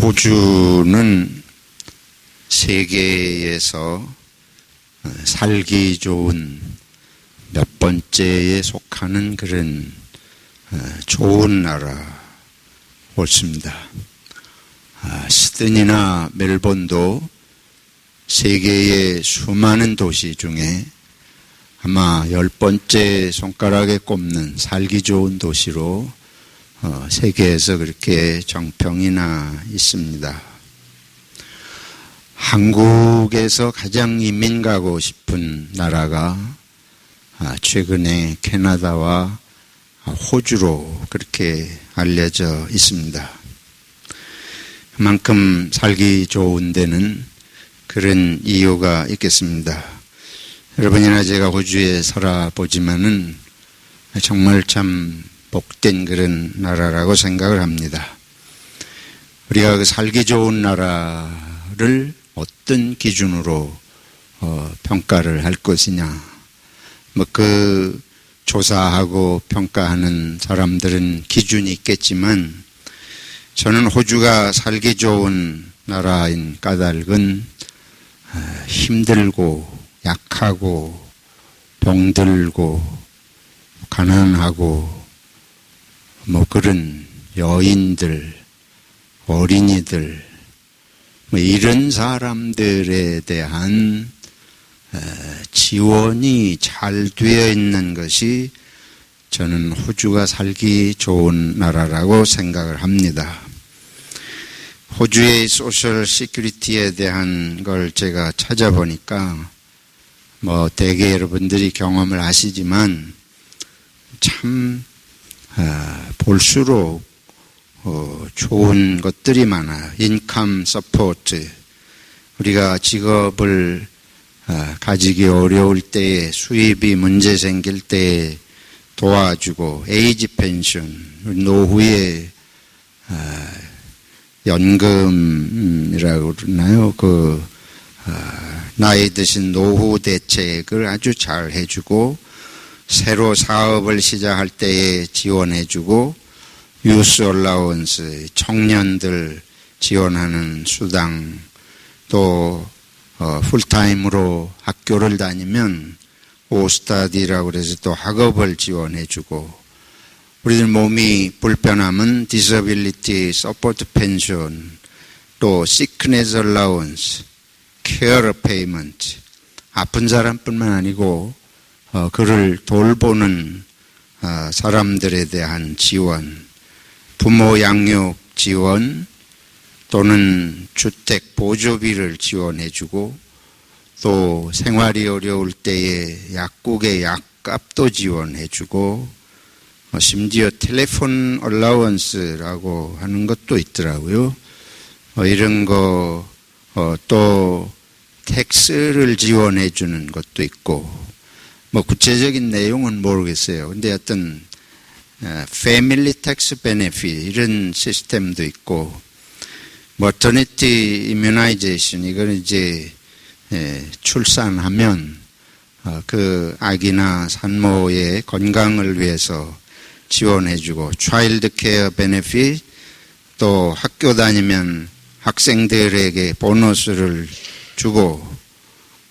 호주는 세계에서 살기 좋은 몇 번째에 속하는 그런 좋은 나라 옳습니다. 시드니나 멜번도 세계의 수많은 도시 중에 아마 10번째 손가락에 꼽는 살기 좋은 도시로 세계에서 그렇게 정평이나 있습니다. 한국에서 가장 이민 가고 싶은 나라가 최근에 캐나다와 호주로 그렇게 알려져 있습니다. 그만큼 살기 좋은 데는 그런 이유가 있겠습니다. 여러분이나 제가 호주에 살아보지만은 정말 참 복된 그런 나라라고 생각을 합니다. 우리가 그 살기 좋은 나라를 어떤 기준으로 평가를 할 것이냐. 그 조사하고 평가하는 사람들은 기준이 있겠지만 저는 호주가 살기 좋은 나라인 까닭은 힘들고 약하고 병들고 가난하고 그런 여인들, 어린이들 이런 사람들에 대한 지원이 잘 되어 있는 것이 저는 호주가 살기 좋은 나라라고 생각을 합니다. 호주의 소셜 시큐리티에 대한 걸 제가 찾아보니까 대개 여러분들이 경험을 하시지만 참 볼수록 좋은 것들이 많아요. 인컴 서포트, 우리가 직업을 가지기 어려울 때에 수입이 문제 생길 때에 도와주고, 에이지 펜션, 노후에 연금이라고 그러나요? 나이 드신 노후 대책을 아주 잘 해주고, 새로 사업을 시작할 때에 지원해주고, 유스 얼라운스, 청년들 지원하는 수당, 또 풀타임으로 학교를 다니면 오스타디라고 그래서 또 학업을 지원해주고, 우리들 몸이 불편하면 디서빌리티 서포트 펜션, 또 sickness allowance, 케어 페이먼트, 아픈 사람뿐만 아니고 그를 돌보는 사람들에 대한 지원, 부모 양육 지원 또는 주택 보조비를 지원해주고, 또 생활이 어려울 때에 약국의 약값도 지원해주고, 심지어 텔레폰 얼라원스라고 하는 것도 있더라고요. 이런 거, 또 텍스를 지원해주는 것도 있고, 구체적인 내용은 모르겠어요. 근데 어떤 패밀리 텍스 베네핏 이런 시스템도 있고, 머터니티 이뮤나이제이션, 이건 이제 출산하면 그 아기나 산모의 건강을 위해서 지원해주고, 차일드 케어 베네핏, 또 학교 다니면 학생들에게 보너스를 주고,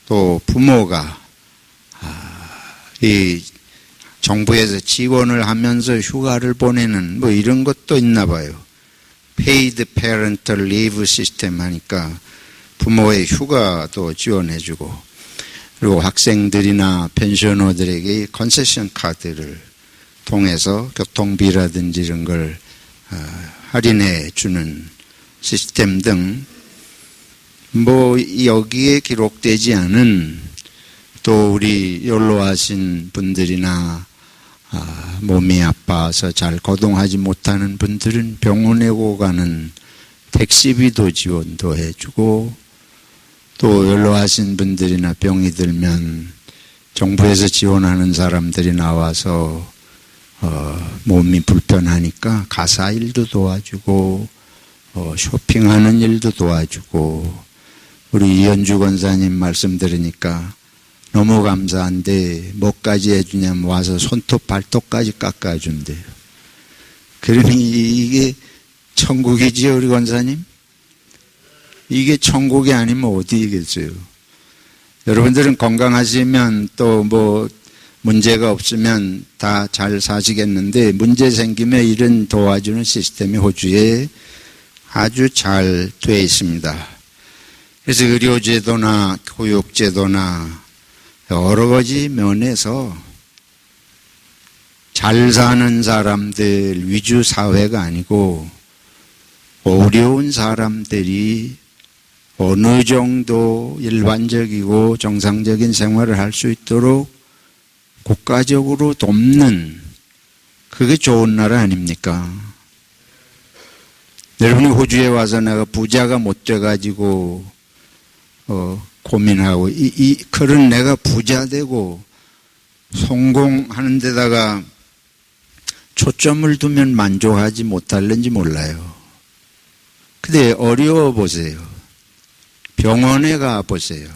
또 부모가 이 정부에서 지원을 하면서 휴가를 보내는 이런 것도 있나 봐요. Paid Parental Leave 시스템 하니까 부모의 휴가도 지원해주고, 그리고 학생들이나 펜셔너들에게 컨세션 카드를 통해서 교통비라든지 이런 걸 할인해 주는 시스템 등 여기에 기록되지 않은, 또 우리 연로하신 분들이나 몸이 아파서 잘 거동하지 못하는 분들은 병원에 오고 가는 택시비도 지원도 해주고, 또 연로하신 분들이나 병이 들면 정부에서 지원하는 사람들이 나와서 몸이 불편하니까 가사 일도 도와주고, 쇼핑하는 일도 도와주고, 우리 이현주 권사님 말씀 들으니까 너무 감사한데 뭐까지 해주냐면 와서 손톱 발톱까지 깎아준대요. 그러니 이게 천국이지요, 우리 권사님? 이게 천국이 아니면 어디겠어요? 여러분들은 건강하시면 또 뭐 문제가 없으면 다 잘 사시겠는데 문제 생기면 이런 도와주는 시스템이 호주에 아주 잘 되어 있습니다. 그래서 의료제도나 교육제도나 여러 가지 면에서 잘 사는 사람들 위주 사회가 아니고 어려운 사람들이 어느 정도 일반적이고 정상적인 생활을 할 수 있도록 국가적으로 돕는 그게 좋은 나라 아닙니까? 여러분이 호주에 와서 내가 부자가 못 돼가지고 고민하고 그런 내가 부자 되고 성공하는 데다가 초점을 두면 만족하지 못할는지 몰라요. 근데 어려워 보세요. 병원에 가 보세요.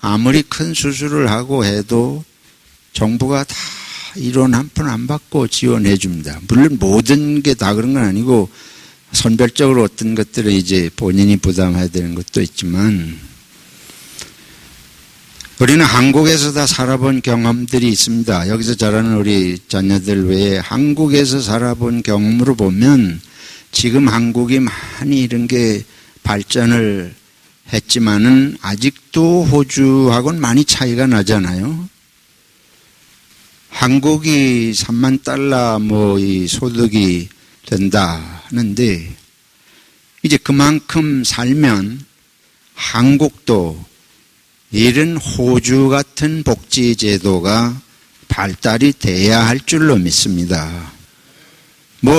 아무리 큰 수술을 하고 해도 정부가 다 이론 한 푼 안 받고 지원해 줍니다. 물론 모든 게 다 그런 건 아니고 선별적으로 어떤 것들은 이제 본인이 부담해야 되는 것도 있지만 우리는 한국에서 다 살아본 경험들이 있습니다. 여기서 자라는 우리 자녀들 외에 한국에서 살아본 경험으로 보면 지금 한국이 많이 이런 게 발전을 했지만은 아직도 호주하고는 많이 차이가 나잖아요. 한국이 3만 달러 이 소득이 된다 하는데 이제 그만큼 살면 한국도 이런 호주 같은 복지 제도가 발달이 돼야 할 줄로 믿습니다.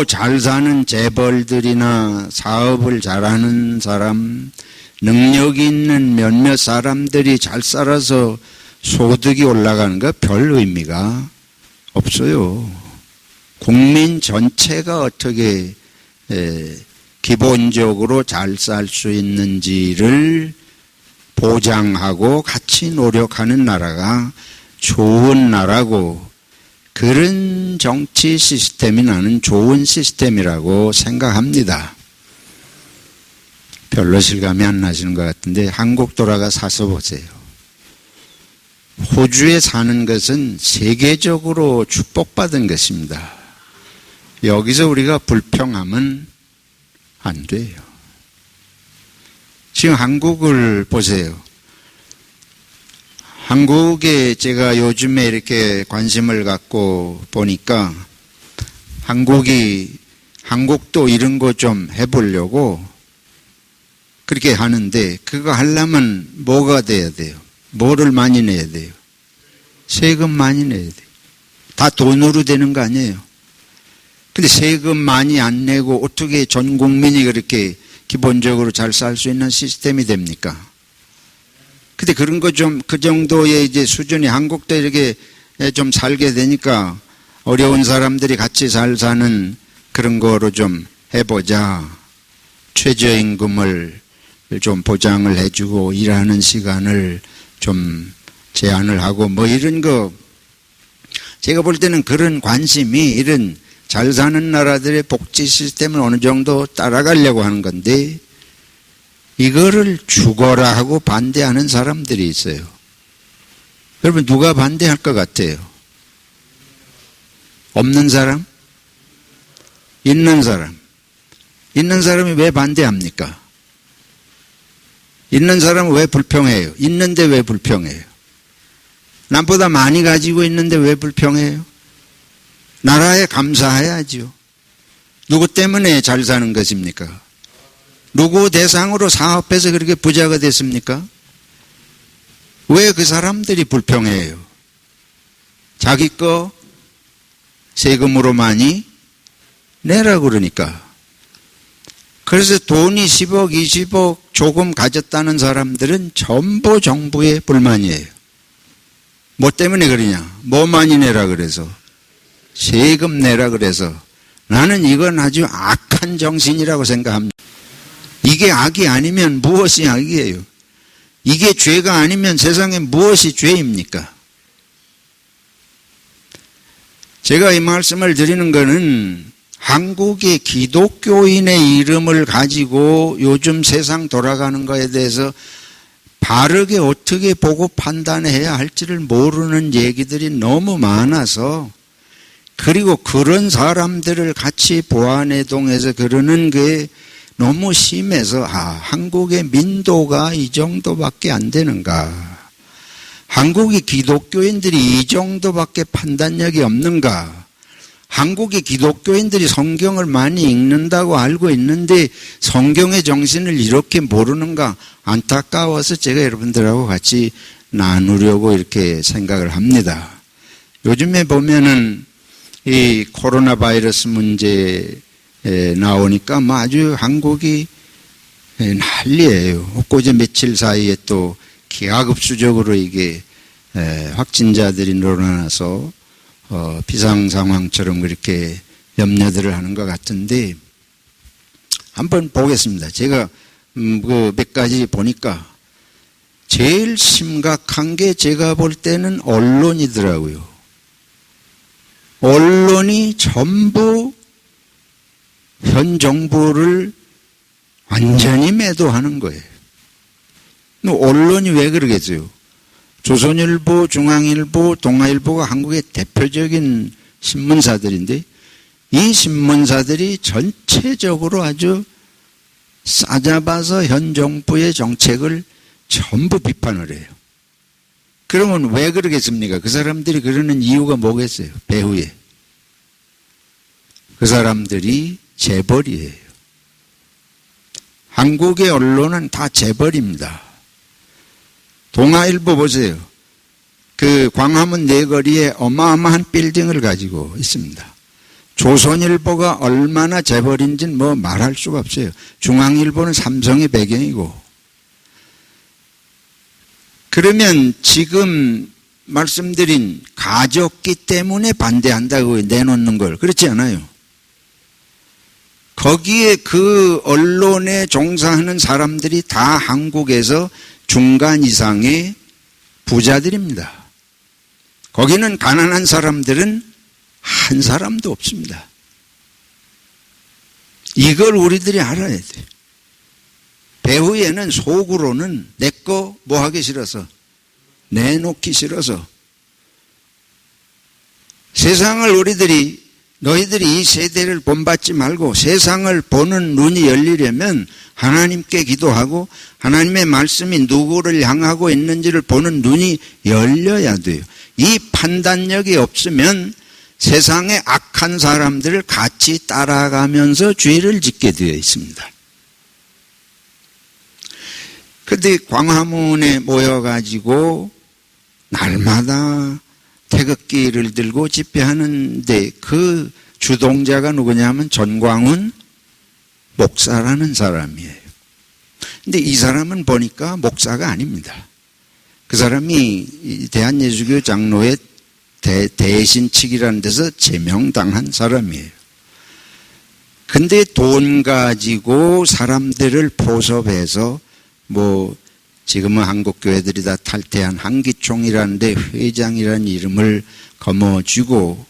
잘 사는 재벌들이나 사업을 잘하는 사람, 능력이 있는 몇몇 사람들이 잘 살아서 소득이 올라가는 거 별 의미가 없어요. 국민 전체가 어떻게 기본적으로 잘 살 수 있는지를 보장하고 같이 노력하는 나라가 좋은 나라고 그런 정치 시스템이 나는 좋은 시스템이라고 생각합니다. 별로 실감이 안 나시는 것 같은데 한국 돌아가 사서 보세요. 호주에 사는 것은 세계적으로 축복받은 것입니다. 여기서 우리가 불평하면 안 돼요. 지금 한국을 보세요. 한국에 제가 요즘에 이렇게 관심을 갖고 보니까 한국도 이런 거 좀 해보려고 그렇게 하는데 그거 하려면 뭐가 돼야 돼요? 뭐를 많이 내야 돼요? 세금 많이 내야 돼요. 다 돈으로 되는 거 아니에요. 근데 세금 많이 안 내고 어떻게 전 국민이 그렇게 기본적으로 잘 살 수 있는 시스템이 됩니까? 근데 그런 거 좀 그 정도의 이제 수준이 한국도 이렇게 좀 살게 되니까 어려운 사람들이 같이 잘 사는 그런 거로 좀 해보자. 최저임금을 좀 보장을 해주고 일하는 시간을 좀 제한을 하고 이런 거 제가 볼 때는 그런 관심이 이런 잘 사는 나라들의 복지 시스템을 어느 정도 따라가려고 하는 건데 이거를 죽어라 하고 반대하는 사람들이 있어요. 여러분 누가 반대할 것 같아요? 없는 사람? 있는 사람? 있는 사람이 왜 반대합니까? 있는 사람은 왜 불평해요? 있는데 왜 불평해요? 남보다 많이 가지고 있는데 왜 불평해요? 나라에 감사해야죠. 누구 때문에 잘 사는 것입니까? 누구 대상으로 사업해서 그렇게 부자가 됐습니까? 왜 그 사람들이 불평해요? 자기 거 세금으로 많이 내라고 그러니까. 그래서 돈이 10억, 20억 조금 가졌다는 사람들은 전부 정부의 불만이에요. 뭐 때문에 그러냐? 뭐 많이 내라 그래서. 세금 내라 그래서. 나는 이건 아주 악한 정신이라고 생각합니다. 이게 악이 아니면 무엇이 악이에요? 이게 죄가 아니면 세상에 무엇이 죄입니까? 제가 이 말씀을 드리는 것은 한국의 기독교인의 이름을 가지고 요즘 세상 돌아가는 것에 대해서 바르게 어떻게 보고 판단해야 할지를 모르는 얘기들이 너무 많아서, 그리고 그런 사람들을 같이 보안해동해서 그러는 게 너무 심해서 한국의 민도가 이 정도밖에 안 되는가, 한국의 기독교인들이 이 정도밖에 판단력이 없는가, 한국의 기독교인들이 성경을 많이 읽는다고 알고 있는데 성경의 정신을 이렇게 모르는가 안타까워서 제가 여러분들하고 같이 나누려고 이렇게 생각을 합니다. 요즘에 보면은 이 코로나 바이러스 문제 나오니까 뭐 아주 한국이 난리예요. 엊그제 며칠 사이에 또 기하급수적으로 이게 확진자들이 늘어나서 비상 상황처럼 그렇게 염려들을 하는 것 같은데, 한번 보겠습니다. 제가 그 몇 가지 보니까 제일 심각한 게 제가 볼 때는 언론이더라고요. 언론이 전부 현 정부를 완전히 매도하는 거예요. 언론이 왜 그러겠어요? 조선일보, 중앙일보, 동아일보가 한국의 대표적인 신문사들인데, 이 신문사들이 전체적으로 아주 싸잡아서 현 정부의 정책을 전부 비판을 해요. 그러면 왜 그러겠습니까? 그 사람들이 그러는 이유가 뭐겠어요? 배후에. 그 사람들이 재벌이에요. 한국의 언론은 다 재벌입니다. 동아일보 보세요. 그 광화문 내거리에 어마어마한 빌딩을 가지고 있습니다. 조선일보가 얼마나 재벌인지는 뭐 말할 수가 없어요. 중앙일보는 삼성의 배경이고. 그러면 지금 말씀드린 가졌기 때문에 반대한다고 내놓는 걸, 그렇지 않아요. 거기에 그 언론에 종사하는 사람들이 다 한국에서 중간 이상의 부자들입니다. 거기는 가난한 사람들은 한 사람도 없습니다. 이걸 우리들이 알아야 돼요. 배후에는 속으로는 내 거 뭐 하기 싫어서, 내놓기 싫어서, 세상을 너희들이 이 세대를 본받지 말고 세상을 보는 눈이 열리려면 하나님께 기도하고 하나님의 말씀이 누구를 향하고 있는지를 보는 눈이 열려야 돼요. 이 판단력이 없으면 세상의 악한 사람들을 같이 따라가면서 죄를 짓게 되어 있습니다. 그런데 광화문에 모여가지고 날마다 태극기를 들고 집회하는데 그 주동자가 누구냐면 전광훈 목사라는 사람이에요. 근데 이 사람은 보니까 목사가 아닙니다. 그 사람이 대한예수교 장로회 대신칙이라는 데서 제명당한 사람이에요. 근데 돈 가지고 사람들을 포섭해서 뭐 지금은 한국 교회들이 다 탈퇴한 한기총이라는데 회장이라는 이름을 거머쥐고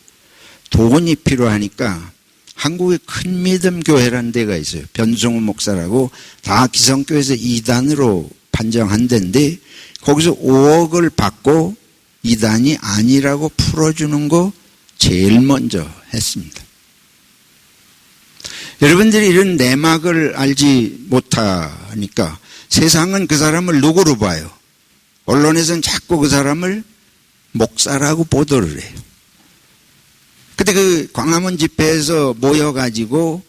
돈이 필요하니까 한국의 큰 믿음 교회라는 데가 있어요. 변성우 목사라고 다 기성교회에서 2단으로 판정한 데인데 거기서 5억을 받고 2단이 아니라고 풀어주는 거 제일 먼저 했습니다. 여러분들이 이런 내막을 알지 못하니까 세상은 그 사람을 누구로 봐요? 언론에서는 자꾸 그 사람을 목사라고 보도를 해요. 근데 그 광화문 집회에서 모여가지고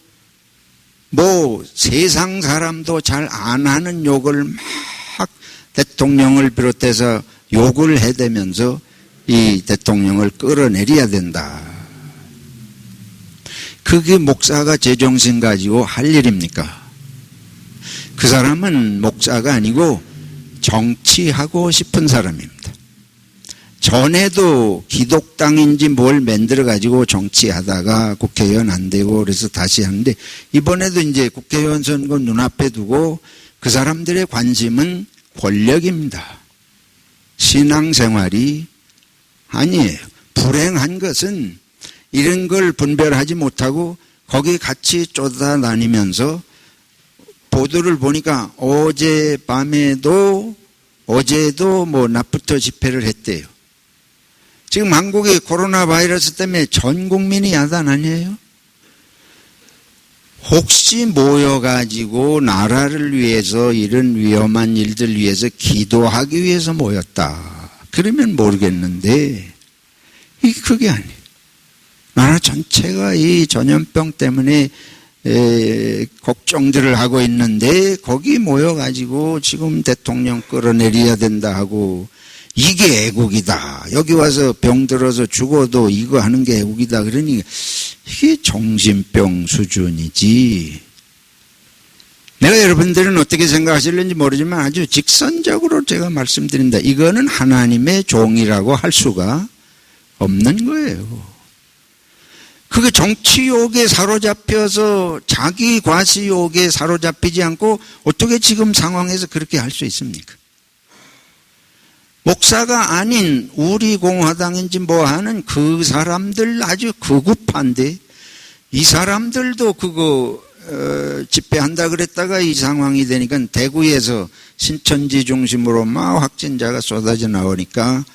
뭐 세상 사람도 잘 안 하는 욕을 막 대통령을 비롯해서 욕을 해대면서 이 대통령을 끌어내려야 된다. 그게 목사가 제정신 가지고 할 일입니까? 그 사람은 목사가 아니고 정치하고 싶은 사람입니다. 전에도 기독당인지 뭘 만들어가지고 정치하다가 국회의원 안 되고 그래서 다시 하는데 이번에도 이제 국회의원 선거 눈앞에 두고 그 사람들의 관심은 권력입니다. 신앙생활이 아니에요. 불행한 것은 이런 걸 분별하지 못하고 거기 같이 쫓아다니면서 보도를 보니까 어제도 뭐 낮부터 집회를 했대요. 지금 한국의 코로나 바이러스 때문에 전 국민이 야단 아니에요? 혹시 모여가지고 나라를 위해서 이런 위험한 일들 위해서 기도하기 위해서 모였다. 그러면 모르겠는데 그게 아니에요. 나라 전체가 이 전염병 때문에 걱정들을 하고 있는데 거기 모여가지고 지금 대통령 끌어내려야 된다 하고 이게 애국이다. 여기 와서 병 들어서 죽어도 이거 하는 게 애국이다. 그러니 이게 정신병 수준이지. 내가 여러분들은 어떻게 생각하실는지 모르지만 아주 직선적으로 제가 말씀드린다. 이거는 하나님의 종이라고 할 수가 없는 거예요. 그게 정치욕에 사로잡혀서 자기 과시욕에 사로잡히지 않고 어떻게 지금 상황에서 그렇게 할 수 있습니까? 목사가 아닌 우리 공화당인지 뭐 하는 그 사람들 아주 극우파인데 이 사람들도 그거 집회한다 그랬다가 이 상황이 되니까 대구에서 신천지 중심으로 막 확진자가 쏟아져 나오니까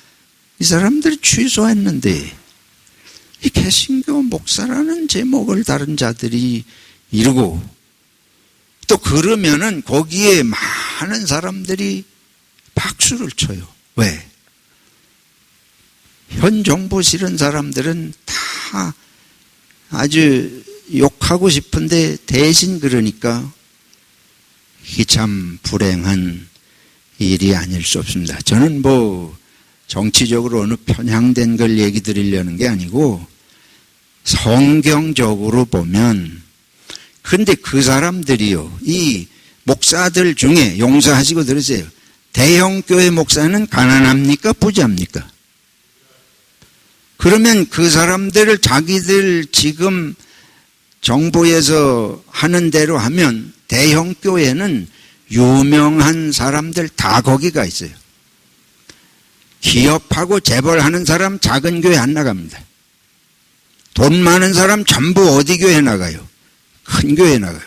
이 사람들이 취소했는데 이 개신교 목사라는 제목을 다른 자들이 이루고 또 그러면은 거기에 많은 사람들이 박수를 쳐요. 왜? 현 정부 싫은 사람들은 다 아주 욕하고 싶은데 대신 그러니까 이게 참 불행한 일이 아닐 수 없습니다. 저는 뭐 정치적으로 어느 편향된 걸 얘기 드리려는 게 아니고 성경적으로 보면 근데 그 사람들이요 이 목사들 중에 용서하시고 들으세요. 대형교회 목사는 가난합니까? 부자입니까? 그러면 그 사람들을 자기들 지금 정부에서 하는 대로 하면 대형교회는 유명한 사람들 다 거기가 있어요. 기업하고 재벌하는 사람 작은 교회 안 나갑니다. 돈 많은 사람 전부 어디 교회 나가요? 큰 교회 나가요.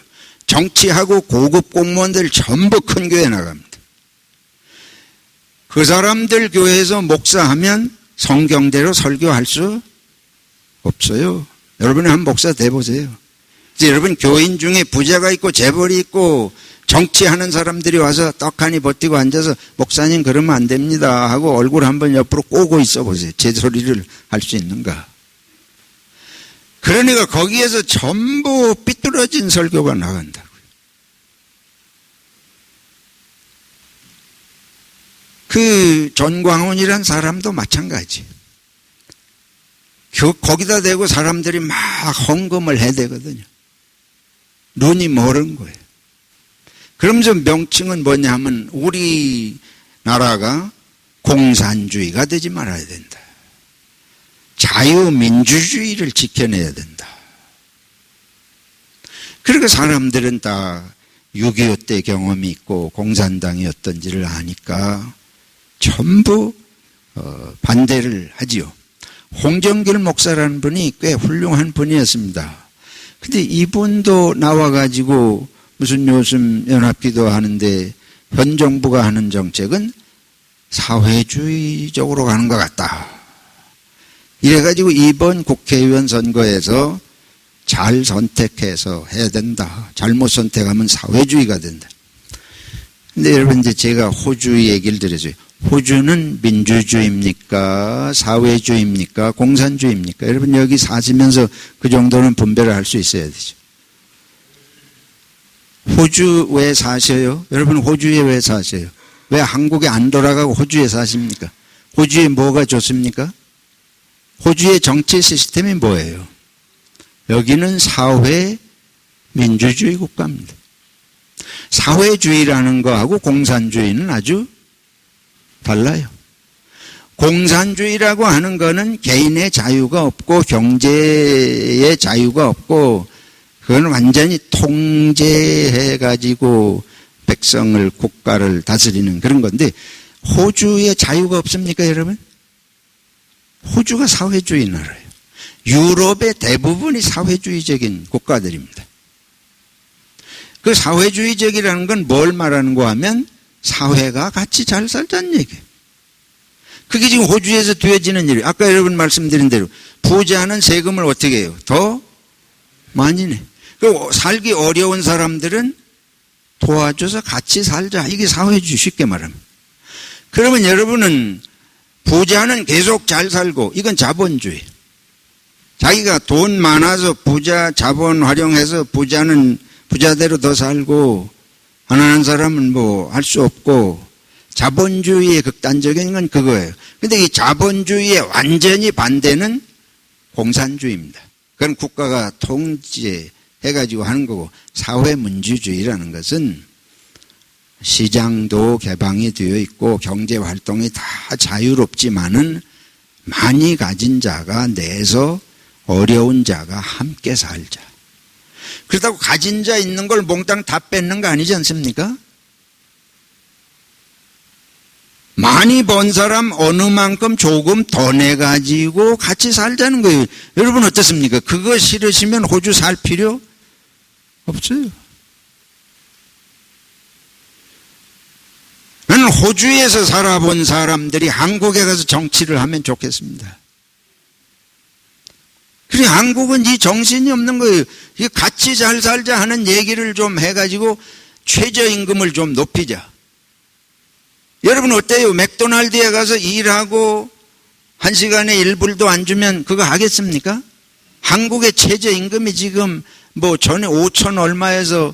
정치하고 고급 공무원들 전부 큰 교회 나갑니다. 그 사람들 교회에서 목사하면 성경대로 설교할 수 없어요. 여러분이 한 목사 돼보세요. 이제 여러분 교인 중에 부자가 있고 재벌이 있고 정치하는 사람들이 와서 떡하니 버티고 앉아서 목사님 그러면 안 됩니다 하고 얼굴 한번 옆으로 꼬고 있어 보세요. 제 소리를 할 수 있는가. 그러니까 거기에서 전부 삐뚤어진 설교가 나간다고요. 그 전광훈이란 사람도 마찬가지. 거기다 대고 사람들이 막 헌금을 해야 되거든요. 눈이 멀은 거예요. 그러면서 명칭은 뭐냐 하면 우리나라가 공산주의가 되지 말아야 된다. 자유민주주의를 지켜내야 된다. 그러니까 사람들은 다 6.25 때 경험이 있고 공산당이 어떤지를 아니까 전부 반대를 하지요. 홍정길 목사라는 분이 꽤 훌륭한 분이었습니다. 근데 이분도 나와가지고 무슨 요즘 연합기도 하는데 현 정부가 하는 정책은 사회주의적으로 가는 것 같다. 이래가지고 이번 국회의원 선거에서 잘 선택해서 해야 된다. 잘못 선택하면 사회주의가 된다. 근데 여러분 이제 제가 호주 얘기를 드려줘요. 호주는 민주주의입니까? 사회주의입니까? 공산주의입니까? 여러분 여기 사시면서 그 정도는 분별을 할 수 있어야 되죠. 호주 왜 사셔요? 여러분 호주에 왜 사셔요? 왜 한국에 안 돌아가고 호주에 사십니까? 호주에 뭐가 좋습니까? 호주의 정치 시스템이 뭐예요? 여기는 사회 민주주의 국가입니다. 사회주의라는 거하고 공산주의는 아주 달라요. 공산주의라고 하는 거는 개인의 자유가 없고 경제의 자유가 없고 그건 완전히 통제해가지고 백성을 국가를 다스리는 그런 건데 호주에 자유가 없습니까 여러분? 호주가 사회주의 나라예요. 유럽의 대부분이 사회주의적인 국가들입니다. 그 사회주의적이라는 건 뭘 말하는가 하면 사회가 같이 잘 살자는 얘기예요. 그게 지금 호주에서 되어지는 일이에요. 아까 여러분 말씀드린 대로 부자는 세금을 어떻게 해요? 더 많이 내. 살기 어려운 사람들은 도와줘서 같이 살자. 이게 사회주의 쉽게 말하면. 그러면 여러분은 부자는 계속 잘 살고 이건 자본주의. 자기가 돈 많아서 부자 자본 활용해서 부자는 부자대로 더 살고 안 하는 사람은 뭐 할 수 없고 자본주의의 극단적인 건 그거예요. 근데 이 자본주의의 완전히 반대는 공산주의입니다. 그건 국가가 통제해가지고 하는 거고 사회민주주의라는 것은 시장도 개방이 되어 있고 경제활동이 다 자유롭지만은 많이 가진 자가 내서 어려운 자가 함께 살자. 그렇다고 가진 자 있는 걸 몽땅 다 뺏는 거 아니지 않습니까? 많이 번 사람 어느 만큼 조금 더 내가지고 같이 살자는 거예요. 여러분 어떻습니까? 그거 싫으시면 호주 살 필요 없어요. 나는 호주에서 살아본 사람들이 한국에 가서 정치를 하면 좋겠습니다. 그래, 한국은 이 정신이 없는 거예요. 같이 잘 살자 하는 얘기를 좀 해가지고 최저임금을 좀 높이자. 여러분 어때요? 맥도날드에 가서 일하고 1시간에 1불도 안 주면 그거 하겠습니까? 한국의 최저임금이 지금 뭐 전에 5천 얼마에서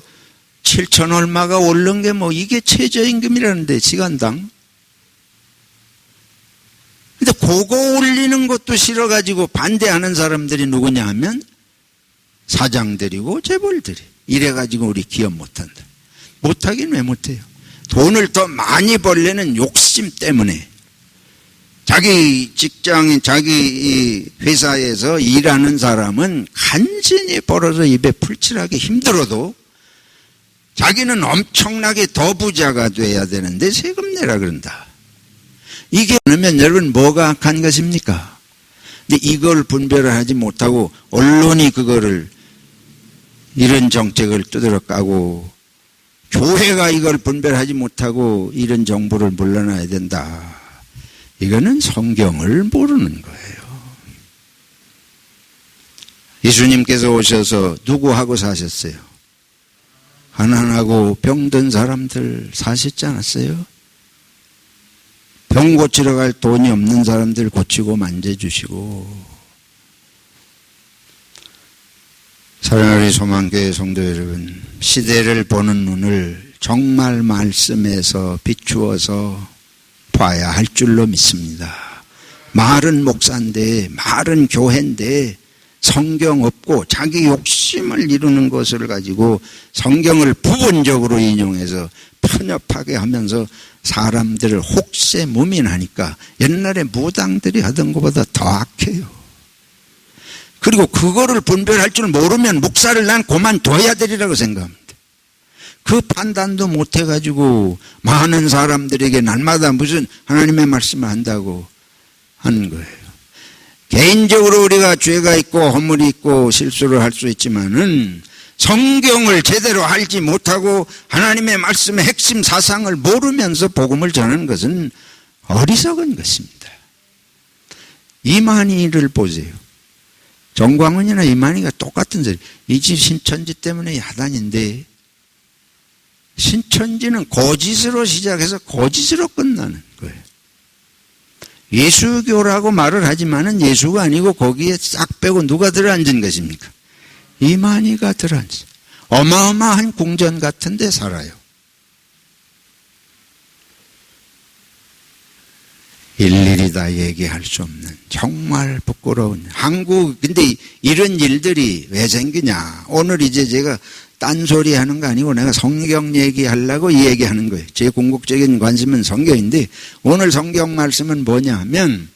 7천 얼마가 오른 게 뭐 이게 최저임금이라는데 시간당. 근데 그거 올리는 것도 싫어가지고 반대하는 사람들이 누구냐 하면 사장들이고 재벌들이. 이래가지고 우리 기업 못한다. 못하긴 왜 못해요? 돈을 더 많이 벌려는 욕심 때문에 자기 직장인 자기 회사에서 일하는 사람은 간신히 벌어서 입에 풀칠하기 힘들어도 자기는 엄청나게 더 부자가 돼야 되는데 세금 내라 그런다. 이게 그러면 여러분 뭐가 악한 것입니까? 근데 이걸 분별을 하지 못하고 언론이 그거를 이런 정책을 두드러 까고 교회가 이걸 분별하지 못하고 이런 정보를 물러나야 된다. 이거는 성경을 모르는 거예요. 예수님께서 오셔서 누구하고 사셨어요? 가난하고 병든 사람들 사셨지 않았어요? 병 고치러 갈 돈이 없는 사람들 고치고 만져주시고. 사랑하는 소망교회 성도 여러분, 시대를 보는 눈을 정말 말씀에서 비추어서 봐야 할 줄로 믿습니다. 말은 목사인데 말은 교회인데 성경 없고 자기 욕심을 이루는 것을 가지고 성경을 부분적으로 인용해서 편협하게 하면서 사람들을 혹세무민하니까 옛날에 무당들이 하던 것보다 더 악해요. 그리고 그거를 분별할 줄 모르면 목사를 난 그만둬야 되리라고 생각합니다. 그 판단도 못해가지고 많은 사람들에게 날마다 무슨 하나님의 말씀을 한다고 하는 거예요. 개인적으로 우리가 죄가 있고 허물이 있고 실수를 할 수 있지만은 성경을 제대로 알지 못하고 하나님의 말씀의 핵심 사상을 모르면서 복음을 전하는 것은 어리석은 것입니다. 이만희를 보세요. 정광훈이나 이만희가 똑같은 소리. 이 집 신천지 때문에 야단인데 신천지는 거짓으로 시작해서 거짓으로 끝나는 거예요. 예수교라고 말을 하지만은 예수가 아니고 거기에 싹 빼고 누가 들어앉은 것입니까? 이만희가 들어앉아. 어마어마한 궁전 같은 데 살아요. 일일이 다 얘기할 수 없는 정말 부끄러운 한국. 근데 이런 일들이 왜 생기냐. 오늘 이제 제가 딴소리 하는 거 아니고 내가 성경 얘기하려고 이 얘기하는 거예요. 제 궁극적인 관심은 성경인데 오늘 성경 말씀은 뭐냐 하면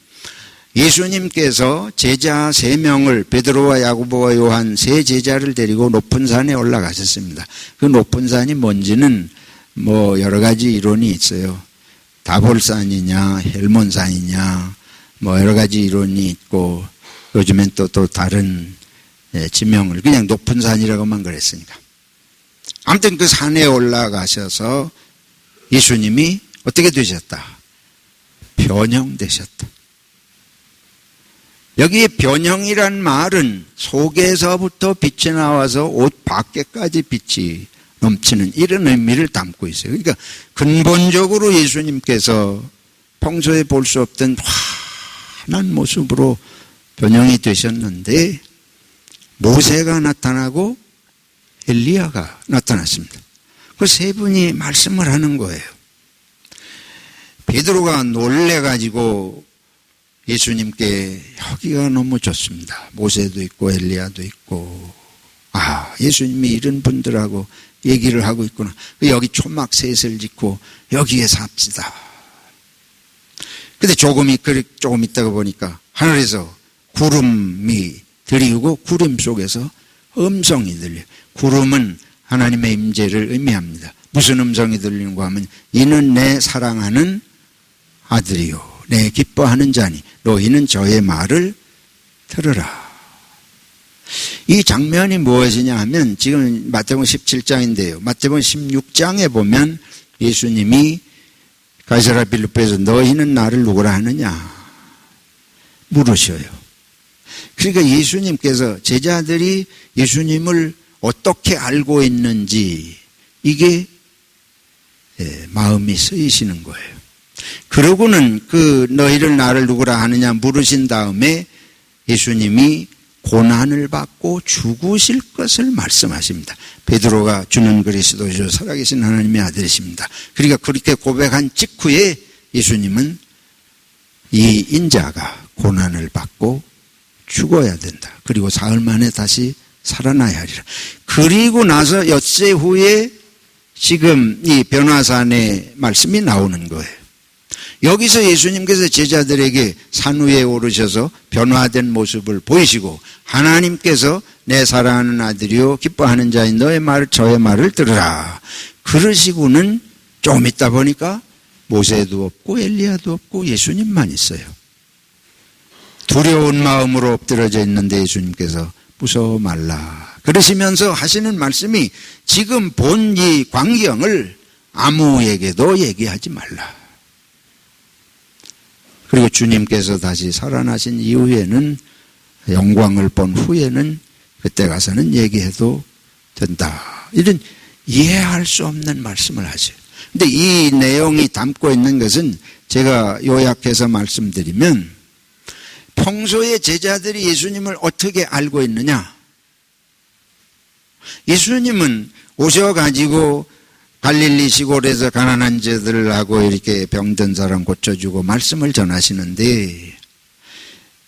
예수님께서 제자 3명을 베드로와 야고보와 요한 3제자를 데리고 높은 산에 올라가셨습니다. 그 높은 산이 뭔지는 뭐 여러 가지 이론이 있어요. 다볼산이냐 헬몬산이냐 뭐 여러 가지 이론이 있고 요즘엔 또 다른 지명을 그냥 높은 산이라고만 그랬으니까. 아무튼 그 산에 올라가셔서 예수님이 어떻게 되셨다? 변형되셨다. 여기에 변형이란 말은 속에서부터 빛이 나와서 옷 밖에까지 빛이 넘치는 이런 의미를 담고 있어요. 그러니까 근본적으로 예수님께서 평소에 볼 수 없던 환한 모습으로 변형이 되셨는데 모세가 나타나고 엘리야가 나타났습니다. 그 세 분이 말씀을 하는 거예요. 베드로가 놀래가지고 예수님께 여기가 너무 좋습니다. 모세도 있고 엘리야도 있고 예수님이 이런 분들하고 얘기를 하고 있구나. 여기 초막셋을 짓고 여기에 삽시다. 근데 조금 있다가 보니까 하늘에서 구름이 들이우고 구름 속에서 음성이 들려요. 구름은 하나님의 임재를 의미합니다. 무슨 음성이 들리는가 하면 이는 내 사랑하는 아들이요 내 기뻐하는 자니 너희는 저의 말을 들으라. 이 장면이 무엇이냐 하면 지금 마태복음 17장인데요. 마태복음 16장에 보면 예수님이 가이사랴 빌립보에서 너희는 나를 누구라 하느냐 물으셔요. 그러니까 예수님께서 제자들이 예수님을 어떻게 알고 있는지 이게 마음이 쓰이시는 거예요. 그러고는 그 너희를 나를 누구라 하느냐 물으신 다음에 예수님이 고난을 받고 죽으실 것을 말씀하십니다. 베드로가 주는 그리스도시요 살아계신 하나님의 아들이십니다. 그러니까 그렇게 고백한 직후에 예수님은 이 인자가 고난을 받고 죽어야 된다. 그리고 사흘 만에 다시 살아나야 하리라. 그리고 나서 엿새 후에 지금 이 변화산의 말씀이 나오는 거예요. 여기서 예수님께서 제자들에게 산 위에 오르셔서 변화된 모습을 보이시고 하나님께서 내 사랑하는 아들이요 기뻐하는 자인 너의 말을 저의 말을 들으라. 그러시고는 조금 있다 보니까 모세도 없고 엘리야도 없고 예수님만 있어요. 두려운 마음으로 엎드려져 있는데 예수님께서 무서워 말라 그러시면서 하시는 말씀이 지금 본 이 광경을 아무에게도 얘기하지 말라. 그리고 주님께서 다시 살아나신 이후에는 영광을 본 후에는 그때 가서는 얘기해도 된다. 이런 이해할 수 없는 말씀을 하세요. 근데 이 내용이 담고 있는 것은 제가 요약해서 말씀드리면 평소에 제자들이 예수님을 어떻게 알고 있느냐? 예수님은 오셔가지고 갈릴리 시골에서 가난한 자들하고 이렇게 병든 사람 고쳐주고 말씀을 전하시는데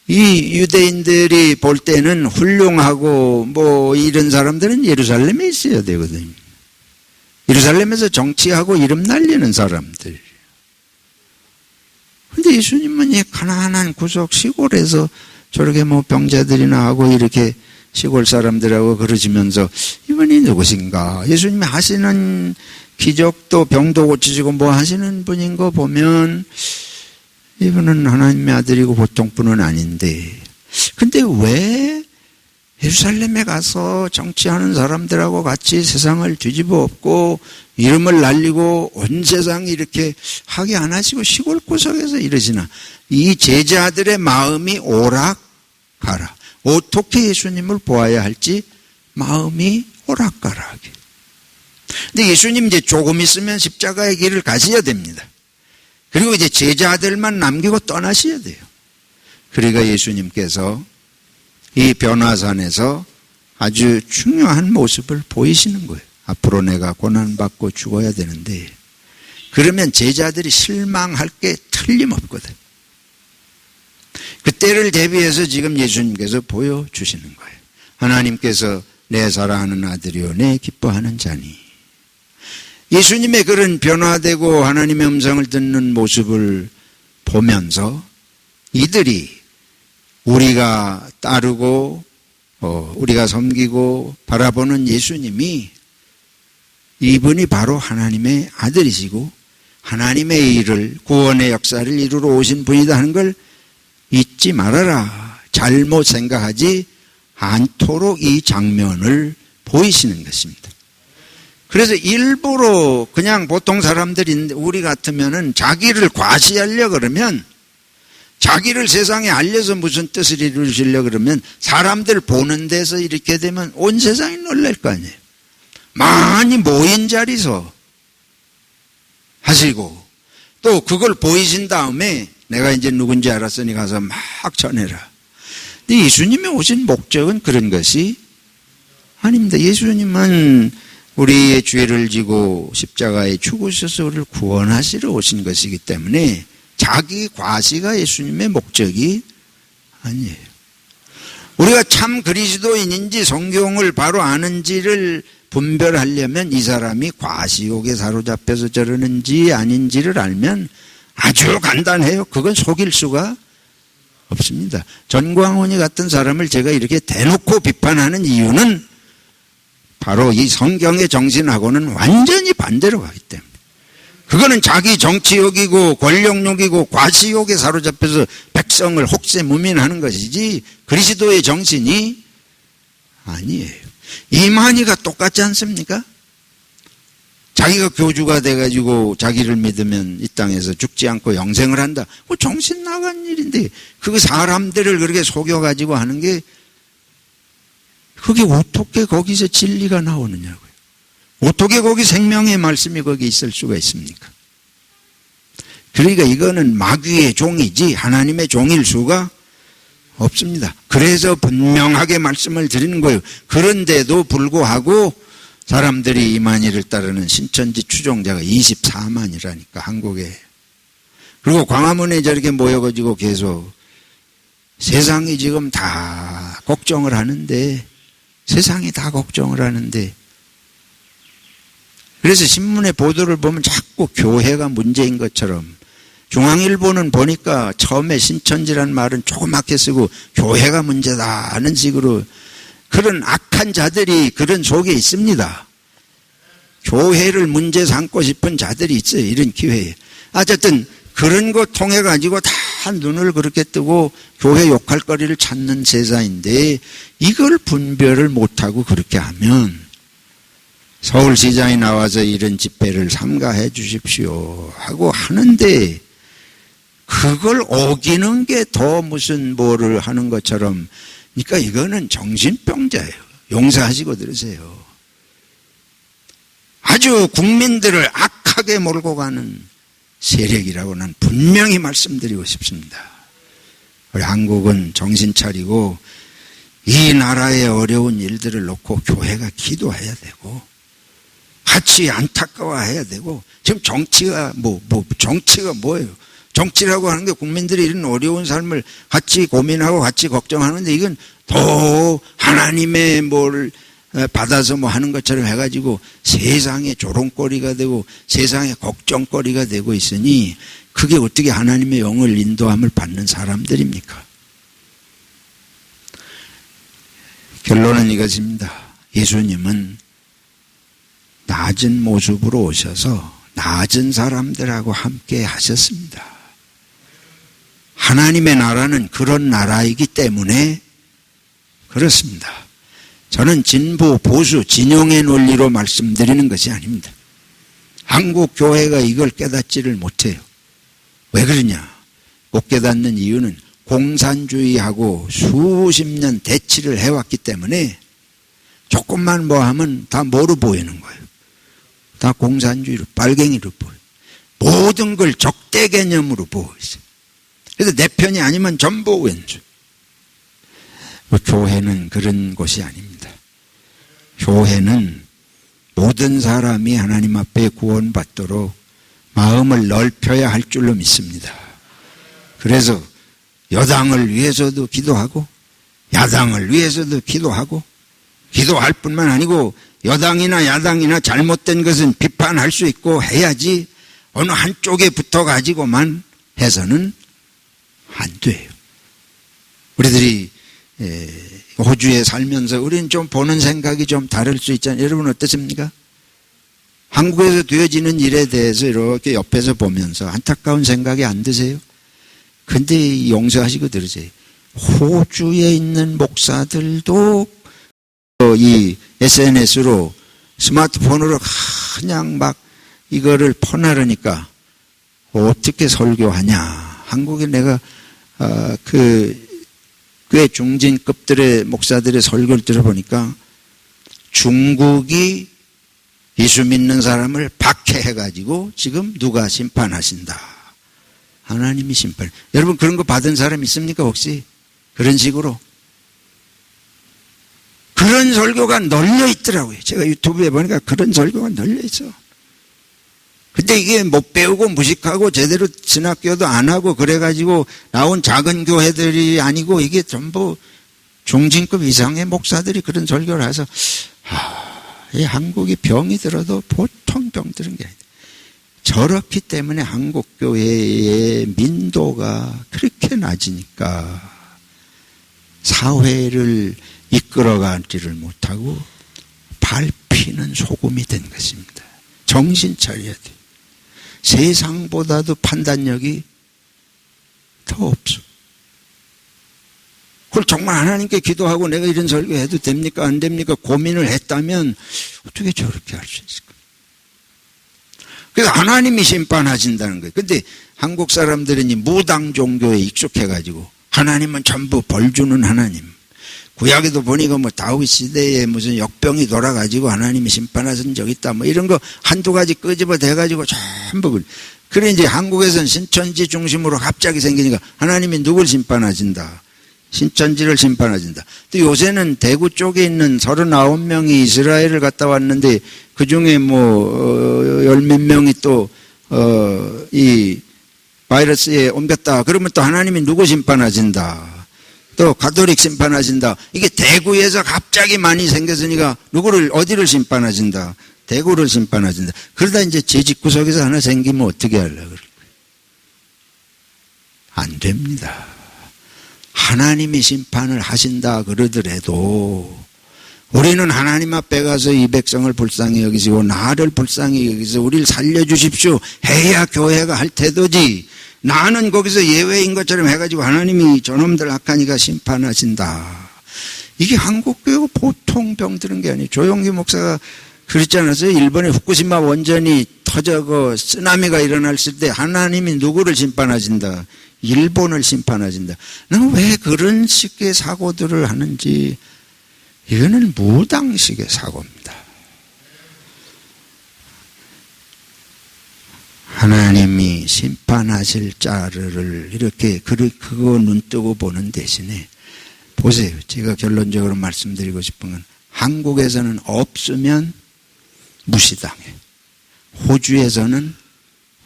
이 유대인들이 볼 때는 훌륭하고 뭐 이런 사람들은 예루살렘에 있어야 되거든요. 예루살렘에서 정치하고 이름 날리는 사람들. 근데 예수님은 이 가난한 구석 시골에서 저렇게 뭐 병자들이나 하고 이렇게 시골 사람들하고 그러시면서 이분이 누구신가? 예수님이 하시는 기적도 병도 고치시고 뭐 하시는 분인 거 보면 이분은 하나님의 아들이고 보통 분은 아닌데 근데 왜 예루살렘에 가서 정치하는 사람들하고 같이 세상을 뒤집어 엎고 이름을 날리고 온 세상이 이렇게 하게 안 하시고 시골 구석에서 이러시나? 이 제자들의 마음이 오락가라. 어떻게 예수님을 보아야 할지 마음이 오락가락해. 근데 예수님 이제 조금 있으면 십자가의 길을 가셔야 됩니다. 그리고 이제 제자들만 남기고 떠나셔야 돼요. 그러니까 예수님께서 이 변화산에서 아주 중요한 모습을 보이시는 거예요. 앞으로 내가 고난받고 죽어야 되는데 그러면 제자들이 실망할 게 틀림없거든. 그때를 대비해서 지금 예수님께서 보여주시는 거예요. 하나님께서 내 사랑하는 아들이요 내 기뻐하는 자니. 예수님의 그런 변화되고 하나님의 음성을 듣는 모습을 보면서 이들이 우리가 따르고 우리가 섬기고 바라보는 예수님이 이분이 바로 하나님의 아들이시고 하나님의 일을 구원의 역사를 이루러 오신 분이다 하는 걸 잊지 말아라. 잘못 생각하지 않도록 이 장면을 보이시는 것입니다. 그래서 일부러 그냥 보통 사람들이 우리 같으면은 자기를 과시하려 그러면, 자기를 세상에 알려서 무슨 뜻을 이루시려 그러면 사람들 보는 데서 이렇게 되면 온 세상이 놀랄 거 아니에요. 많이 모인 자리서 하시고 또 그걸 보이신 다음에 내가 이제 누군지 알았으니 가서 막 전해라. 근데 예수님이 오신 목적은 그런 것이 아닙니다. 예수님은 우리의 죄를 지고 십자가에 죽으셔서 우리를 구원하시러 오신 것이기 때문에 자기 과시가 예수님의 목적이 아니에요. 우리가 참 그리스도인인지 성경을 바로 아는지를 분별하려면 이 사람이 과시욕에 사로잡혀서 저러는지 아닌지를 알면 아주 간단해요. 그건 속일 수가 없습니다. 전광훈이 같은 사람을 제가 이렇게 대놓고 비판하는 이유는 바로 이 성경의 정신하고는 완전히 반대로 가기 때문에. 그거는 자기 정치욕이고 권력욕이고 과시욕에 사로잡혀서 백성을 혹세무민하는 것이지 그리스도의 정신이 아니에요. 이만희가 똑같지 않습니까? 자기가 교주가 돼가지고 자기를 믿으면 이 땅에서 죽지 않고 영생을 한다. 뭐 정신 나간 일인데 그 사람들을 그렇게 속여가지고 하는 게 그게 어떻게 거기서 진리가 나오느냐고요. 어떻게 거기 생명의 말씀이 거기 있을 수가 있습니까? 그러니까 이거는 마귀의 종이지 하나님의 종일 수가 없습니다. 그래서 분명하게 말씀을 드리는 거예요. 그런데도 불구하고 사람들이 이만희를 따르는 신천지 추종자가 24만이라니까 한국에. 그리고 광화문에 저렇게 모여가지고 계속 세상이 지금 다 걱정을 하는데, 세상이 다 걱정을 하는데, 그래서 신문의 보도를 보면 자꾸 교회가 문제인 것처럼, 중앙일보는 보니까 처음에 신천지라는 말은 조그맣게 쓰고 교회가 문제다 하는 식으로 그런 악한 자들이 그런 속에 있습니다. 교회를 문제 삼고 싶은 자들이 있어요. 이런 기회에. 어쨌든 그런 거 통해 가지고 다 눈을 그렇게 뜨고 교회 욕할 거리를 찾는 세상인데 이걸 분별을 못하고 그렇게 하면 서울시장이 나와서 이런 집회를 삼가해 주십시오 하고 하는데 그걸 어기는 게 더 무슨 뭐를 하는 것처럼. 그러니까 이거는 정신병자예요. 용서하시고 들으세요. 아주 국민들을 악하게 몰고 가는 세력이라고 난 분명히 말씀드리고 싶습니다. 우리 한국은 정신 차리고 이 나라의 어려운 일들을 놓고 교회가 기도해야 되고 같이 안타까워해야 되고 지금 정치가 정치가 뭐예요? 정치라고 하는 게 국민들이 이런 어려운 삶을 같이 고민하고 같이 걱정하는데 이건 더 하나님의 뭘 받아서 뭐 하는 것처럼 해가지고 세상의 조롱거리가 되고 세상의 걱정거리가 되고 있으니 그게 어떻게 하나님의 영을 인도함을 받는 사람들입니까? 결론은 이것입니다. 예수님은 낮은 모습으로 오셔서 낮은 사람들하고 함께 하셨습니다. 하나님의 나라는 그런 나라이기 때문에 그렇습니다. 저는 진보, 보수, 진영의 논리로 말씀드리는 것이 아닙니다. 한국 교회가 이걸 깨닫지를 못해요. 왜 그러냐? 못 깨닫는 이유는 공산주의하고 수십 년 대치를 해왔기 때문에 조금만 뭐 하면 다 뭐로 보이는 거예요? 다 공산주의로, 빨갱이로 보여요. 모든 걸 적대 개념으로 보고 있어요. 그래서 내 편이 아니면 전부 왼쪽. 교회는 그런 곳이 아닙니다. 교회는 모든 사람이 하나님 앞에 구원받도록 마음을 넓혀야 할 줄로 믿습니다. 그래서 여당을 위해서도 기도하고 야당을 위해서도 기도하고 기도할 뿐만 아니고 여당이나 야당이나 잘못된 것은 비판할 수 있고 해야지 어느 한쪽에 붙어가지고만 해서는 안 돼요. 우리들이 호주에 살면서 우리는 좀 보는 생각이 좀 다를 수 있잖아요. 여러분 어떻습니까? 한국에서 되어지는 일에 대해서 이렇게 옆에서 보면서 안타까운 생각이 안 드세요? 근데 용서하시고 들으세요. 호주에 있는 목사들도 이 SNS로 스마트폰으로 그냥 막 이거를 퍼나르니까 어떻게 설교하냐. 한국에 내가 꽤 중진급들의 목사들의 설교를 들어보니까 중국이 예수 믿는 사람을 박해해가지고 지금 누가 심판하신다. 하나님이 심판. 여러분 그런 거 받은 사람 있습니까 혹시? 그런 식으로. 그런 설교가 널려 있더라고요. 제가 유튜브에 보니까 그런 설교가 널려 있어. 근데 이게 못 배우고 무식하고 제대로 신학교도 안 하고 그래가지고 나온 작은 교회들이 아니고 이게 전부 중진급 이상의 목사들이 그런 설교를 해서 이 한국이 병이 들어도 보통 병 드는 게 아니다. 저렇기 때문에 한국 교회의 민도가 그렇게 낮으니까 사회를 이끌어가지를 못하고 밟히는 소금이 된 것입니다. 정신 차려야 돼. 세상보다도 판단력이 더 없어. 그걸 정말 하나님께 기도하고 내가 이런 설교해도 됩니까 안 됩니까 고민을 했다면 어떻게 저렇게 할 수 있을까? 그래서 하나님이 심판하신다는 거예요. 근데 한국 사람들은 이 무당 종교에 익숙해가지고 하나님은 전부 벌 주는 하나님. 구약에도 보니까 뭐 다윗 시대에 무슨 역병이 돌아가지고 하나님이 심판하신 적 있다 뭐 이런 거 한두 가지 끄집어 대가지고 전부 그래 이제 한국에서는 신천지 중심으로 갑자기 생기니까 하나님이 누굴 심판하신다. 신천지를 심판하신다. 또 요새는 대구 쪽에 있는 39명이 이스라엘을 갔다 왔는데 그 중에 뭐 열 몇 명이 또 이 바이러스에 옮겼다. 그러면 또 하나님이 누구 심판하신다. 또 가톨릭 심판하신다. 이게 대구에서 갑자기 많이 생겼으니까 누구를 어디를 심판하신다. 대구를 심판하신다. 그러다 이제 제 집구석에서 하나 생기면 어떻게 하려고 그럴 거예요. 안 됩니다. 하나님이 심판을 하신다 그러더라도 우리는 하나님 앞에 가서 이 백성을 불쌍히 여기시고 나를 불쌍히 여기서 우리를 살려주십시오 해야 교회가 할 태도지. 나는 거기서 예외인 것처럼 해가지고 하나님이 저놈들 악하니까 심판하신다. 이게 한국교회가 보통 병드는 게 아니에요. 조용기 목사가 그랬지 않았어요? 일본의 후쿠시마 원전이 터져고 쓰나미가 일어났을 때 하나님이 누구를 심판하신다. 일본을 심판하신다. 나는 왜 그런 식의 사고들을 하는지 이거는 무당식의 사고입니다. 하나님이 심판하실 자를 이렇게 그거 눈뜨고 보는 대신에 보세요. 제가 결론적으로 말씀드리고 싶은 건 한국에서는 없으면 무시당해. 호주에서는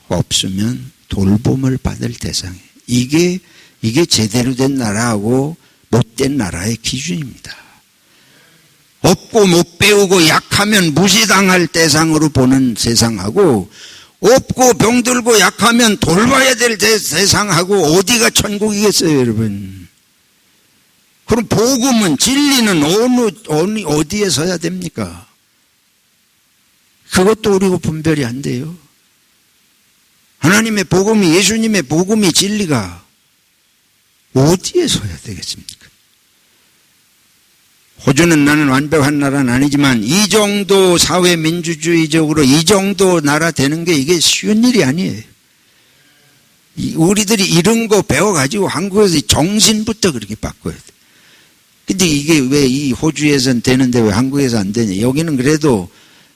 없으면 돌봄을 받을 대상이에요. 이게 제대로 된 나라하고 못된 나라의 기준입니다. 없고 못 배우고 약하면 무시당할 대상으로 보는 세상하고 없고 병들고 약하면 돌봐야 될 세상하고 어디가 천국이겠어요, 여러분? 그럼 복음은 진리는 어디에 서야 됩니까? 그것도 우리가 분별이 안 돼요. 하나님의 복음이 예수님의 복음이 진리가 어디에 서야 되겠습니까? 호주는 나는 완벽한 나라는 아니지만 이 정도 사회 민주주의적으로 이 정도 나라 되는 게 이게 쉬운 일이 아니에요. 우리들이 이런 거 배워가지고 한국에서 정신부터 그렇게 바꿔야 돼. 근데 이게 왜 이 호주에선 되는데 왜 한국에서 안 되냐. 여기는 그래도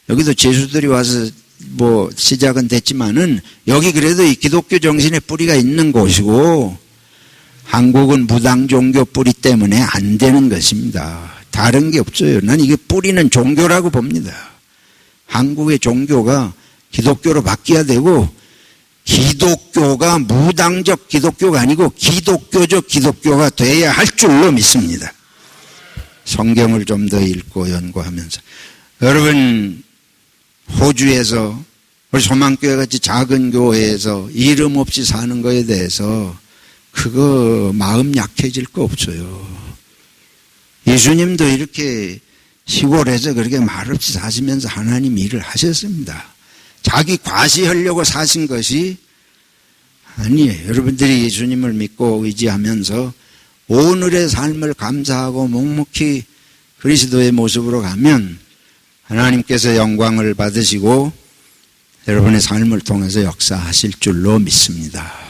여기도 제수들이 와서 뭐 시작은 됐지만은 여기 그래도 이 기독교 정신의 뿌리가 있는 곳이고 한국은 무당 종교 뿌리 때문에 안 되는 것입니다. 다른 게 없어요. 난 이게 뿌리는 종교라고 봅니다. 한국의 종교가 기독교로 바뀌어야 되고 기독교가 무당적 기독교가 아니고 기독교적 기독교가 돼야 할 줄로 믿습니다. 성경을 좀 더 읽고 연구하면서 여러분 호주에서 우리 소망교회 같이 작은 교회에서 이름 없이 사는 거에 대해서 그거 마음 약해질 거 없어요. 예수님도 이렇게 시골에서 그렇게 말없이 사시면서 하나님 일을 하셨습니다. 자기 과시하려고 사신 것이 아니에요. 여러분들이 예수님을 믿고 의지하면서 오늘의 삶을 감사하고 묵묵히 그리스도의 모습으로 가면 하나님께서 영광을 받으시고 여러분의 삶을 통해서 역사하실 줄로 믿습니다.